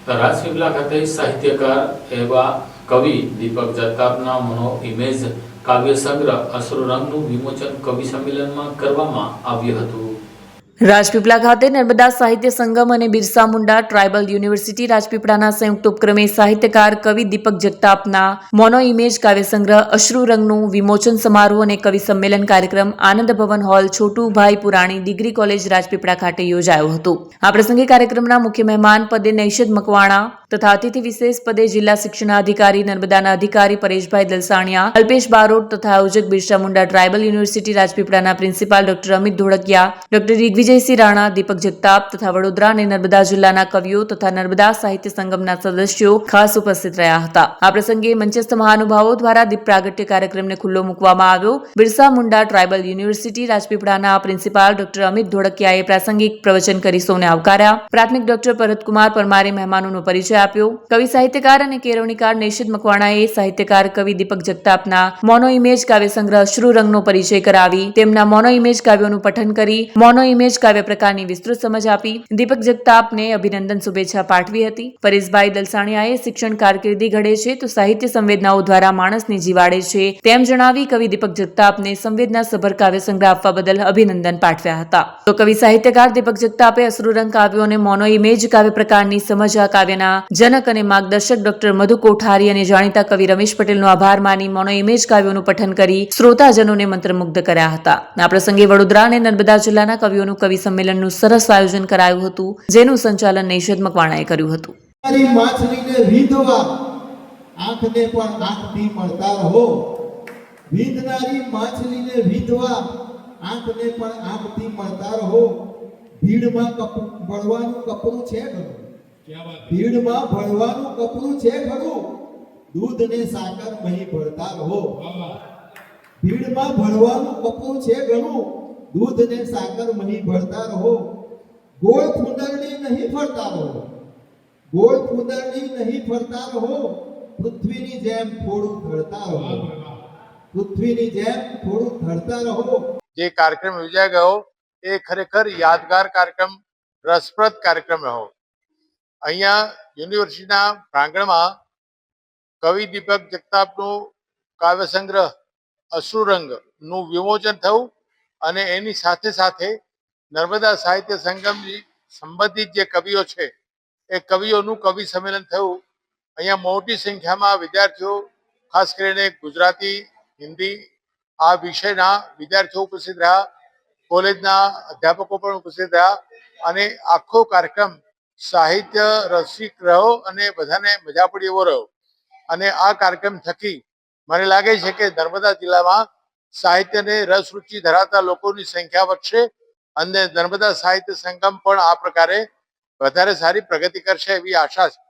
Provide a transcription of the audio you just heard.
રાજપીપળા ખાતે સાહિત્યકાર એવા કવિ દીપક જગતાપના મનો ઇમેજ કાવ્ય સંગ્રહ અશ્રુરંગનું વિમોચન કવિ સંમેલનમાં કરવામાં આવ્યું હતું। રાજપીપળા ખાતે નર્મદા સાહિત્ય સંગમ અને બિરસા મુંડા ટ્રાઇબલ યુનિવર્સિટી રાજપીપળાના સંયુક્ત ઉપક્રમે સાહિત્યકાર કવિ દીપક જગતાપના મોનો ઇમેજ કાવ્ય સંગ્રહ અશ્રુરંગનું વિમોચન સમારોહ અને કવિ સંમેલન કાર્યક્રમ આનંદ ભવન hall Chhotubhai Purani degree college Rajpipla ખાતે યોજાયો હતો। આ પ્રસંગે કાર્યક્રમના મુખ્ય મહેમાન પદે નૈષદ મકવાણા તથા અતિથિ વિશેષ પદે જિલ્લા શિક્ષણાધિકારી નર્મદાના અધિકારી પરેશભાઈ દલસાણિયા, અલ્પેશ બારોટ તથા આયોજક બિરસા મુંડા ટ્રાઇબલ યુનિવર્સિટી રાજપીપળાના principal doctor Amit Dholakia, doctor Digvijaysinh Rana, Deepak Jagtap તથા વડોદરા અને નર્મદા જિલ્લાના કવિઓ તથા નર્મદા સાહિત્ય સંગમના સદસ્યો ખાસ ઉપસ્થિત રહ્યા હતા। આ પ્રસંગે મંચસ્થ મહાનુભાવો દ્વારા દીપ પ્રાગટ્ય કાર્યક્રમને ખુલ્લો મૂકવામાં આવ્યો। બિરસા મુંડા ટ્રાઇબલ યુનિવર્સિટી રાજપીપળાના પ્રિન્સિપાલ ડોક્ટર અમિત ધોળકિયાએ પ્રાસંગિક પ્રવચન કરી સૌને આવકાર્યા। પ્રાથમિક ડોક્ટર ભરતકુમાર પરમારે મહેમાનોનો પરિચય આપ્યો। કવિ સાહિત્યકાર અને કેળવણીકાર નૈષદ મકવાણાએ સાહિત્યકાર કવિ દીપક જગતાપના મોનો ઇમેજ કાવ્ય સંગ્રહ અશ્રુરંગનો પરિચય કરાવી તેમના મોનો ઇમેજ કાવ્યોનું પઠન કરી મોનો ઇમેજ કાવ્ય પ્રકારની વિસ્તૃત સમજ આપી। દીપક જગતાપને અભિનંદન શુભેચ્છા પાઠવી હતી। પરેશભાઈ દલસાણિયાએ શિક્ષણ કારકિર્દી ઘડે છે તો સાહિત્ય સંવેદનાઓ દ્વારા માણસને જીવાડે છે તેમ જણાવી કવિ દીપક જગતાપને સંવેદના સભર કાવ્ય સંગ્રહ આપવા બદલ અભિનંદન પાઠવ્યા હતા। તો કવિ સાહિત્યકાર દીપક જગતાપે અશ્રુરંગ કાવ્યો અને મોનો ઇમેજ કાવ્ય પ્રકારની સમજ આ કાવ્યના જનક અને માર્ગદર્શક ડોક્ટર મધુ કોઠારી અને જાણીતા કવિ રમેશ પટેલનો આભાર માની મોનો ઇમેજ કાવ્યોનું પઠન કરી શ્રોતાજનોને મંત્રમુગ્ધ કર્યા હતા। આ પ્રસંગે વડોદરા અને નર્મદા જિલ્લાના કવિઓનું કવિ સંમેલનનું સરસ આયોજન કરાયું હતું જેનું સંચાલન નૈષદ મકવાણાએ કર્યું હતું। માછલીને રીધવા આંખને પણ આંખથી મળતા રહો, રીધનારી માછલીને રીધવા આંખને પણ આંખથી મળતા રહો। ભીડમાં ભળવાનું કપરું છે ખરું, ભીડમાં ભળવાનું કપરું છે ખરું, દૂધ ને સાકર મહી ભળતા રહો। ભીડમાં ભળવાનું કપરું છે ઘણું, દૂધ ને સાકર મહી ભળતા રહો। ગોળ ફૂંદરડી નહીં ફરતા રહો, ગોળ ફૂંદરડી નહીં ફરતા રહો, પૃથ્વીની જેમ થોડું ધરતા રહો, પૃથ્વીની જેમ થોડું ધરતા રહો। જે કાર્યક્રમ યોજાઈ ગયો એ ખરેખર યાદગાર કાર્યક્રમ, રસપ્રદ કાર્યક્રમ રહ્યો। અહીંયા યુનિવર્સિટીના પ્રાંગણમાં કવિ દીપક જગતાપનું કાવ્ય સંગ્રહ અશ્રુરંગનું વિમોચન થયું અને એની સાથે સાથે નર્મદા સાહિત્ય સંગમની સંબંધિત જે કવિઓ છે એ કવિઓનું કવિ સંમેલન થયું। અહીંયા મોટી સંખ્યામાં વિદ્યાર્થીઓ, ખાસ કરીને ગુજરાતી, હિન્દી આ વિષયના વિદ્યાર્થીઓ ઉપસ્થિત રહ્યા, કોલેજના અધ્યાપકો પણ ઉપસ્થિત રહ્યા અને આખો કાર્યક્રમ સાહિત્ય રસિક રહ્યો અને બધાને મજા પડી એવો રહ્યો। અને આ કાર્યક્રમ થકી મને લાગે છે કે નર્મદા જિલ્લામાં સાહિત્યને રસ રુચિ ધરાવતા લોકોની સંખ્યા વધશે અને નર્મદા સાહિત્ય સંગમ પણ આ પ્રકારે વધારે સારી પ્રગતિ કરશે એવી આશા છે।